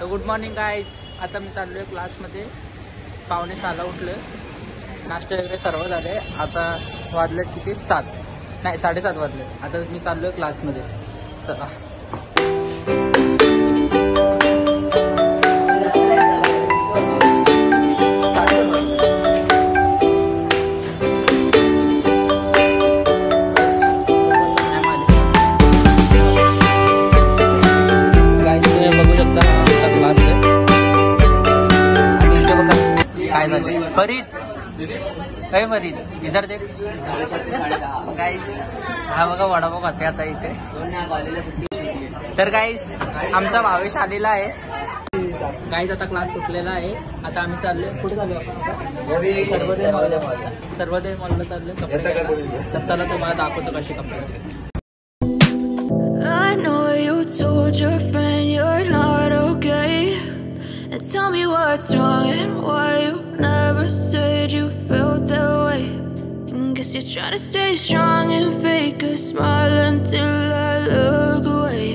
तर good morning guys. आता मी चाललो आहे क्लासमध्ये. 5:45 उठलो. नाश्ता वगैरे सर्व झाले. आता वाजले किती 7 नाही 7:30 वाजले. आता मी चाललो आहे क्लासमध्ये. चला. फरीद फरीद इधर देख गाइस. हा बघा वडापाव खाते आता इथे. तर गाइस आमचा भावेश आलेला आहे. गाइस आता क्लास सुटलेला आहे. आता आम्ही चाललोय. कुठे चाललो आपण? सर्वोदय मॉलला चाललोय कपडे घ्यायला. तर चला तुम्हाला दाखवतो कसे कपडे. I know you told your friend you're not okay, and tell me what's wrong and why you never said you felt that way. And guess you're trying to stay strong and fake a smile until I look away.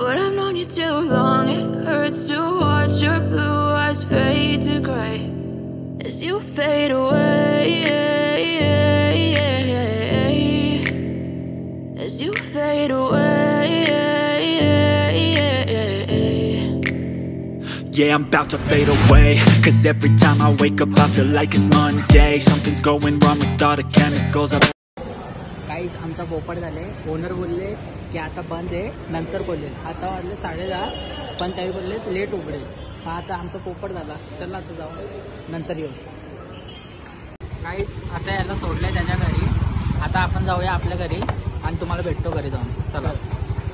But I've known you too long, it hurts to watch your blue eyes fade to gray as you fade away, as you fade away. Yeah, I'm about to fade away, cause every time I wake up I feel like it's Monday. Something's going wrong with all the chemicals guys आमचा पोपट झाले. Owner बोलले की आता बंद आहे, नंतर बोलले. आता वाजले 10:30, पण त्याही बोलले लेट उघडेल. आता आमचा पोपट झाला. चला आता जाऊ, नंतर येऊ. गाइस आता याला सोडलंय त्याच्या घरी. आता आपण जाऊया आपल्या घरी आणि तुम्हाला भेटतो घरी जाऊन. चला.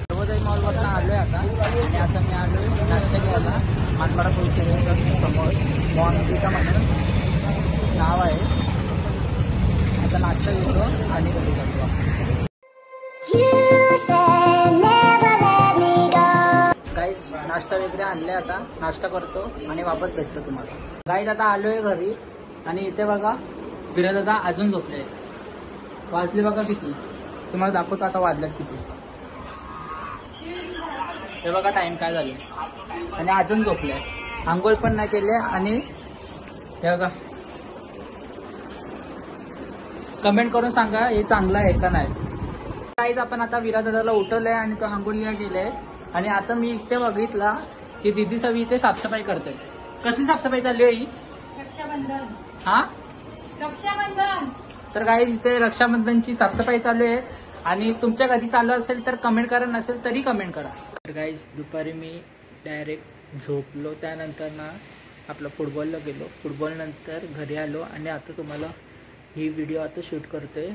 सर्वोदय मॉलवरनं आलोय आता. आणि आता मी आलोय नाश्ता घ्यायला. मानपाडा पोलीस स्टेशन समोर मॉर्निंगचा म्हणून नाव आहे. आता नाश्ता घेतो आणि घरी जातो. गाइस नाश्ता वगैरे आणले. आता नाश्ता करतो आणि वापस भेटतो तुम्हाला. गाइस आता आलोय घरी आणि इथे बघा विराज दादा अजून झोपले. वाजले बघा किती. तुम्हाला दाखवतो आता वाजल्यात किती. हे बघा टाइम काय झाले. आणि अजून झोपले. आंघोळ पण नाही केले. आणि हे बघा कमेंट करून सांगा हे चांगलं आहे का नाही. काहीच आपण आता विराज दादाला उठवलंय आणि तो आंघोळीला गेलाय. आणि आता मी इथे बघितला की दिदी सवी इथे साफसफाई करते. कसली साफसफाई चालली आहे ही? रक्षाबंधन. हा रक्षाबंधन. तर काही इथे रक्षाबंधनची साफसफाई चालू आहे. आणि तुमच्या घरी चालू असेल तर कमेंट करा, नसेल तरी कमेंट करा. तर गाईज दुपारी मी डायरेक्ट झोपलो. त्यानंतर ना आपलं फुटबॉलला गेलो. फुटबॉल नंतर घरी आलो आणि आता तुम्हाला ही व्हिडिओ आता शूट करतोय.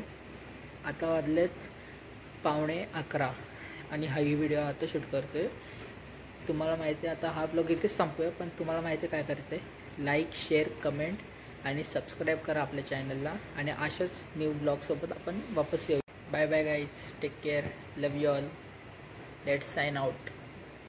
आता वाजलेत 11:15 आणि ही व्हिडिओ आता शूट करतोय. तुम्हाला माहिती आहे आता हा ब्लॉग इथेच संपूया. पण तुम्हाला माहिती आहे काय करायचं आहे. लाईक, शेअर, कमेंट आणि सबस्क्राईब करा आपल्या चॅनलला. आणि अशाच न्यू ब्लॉगसोबत आपण वापस येऊ. Bye bye guys. Take care. Love you all. Let's sign out.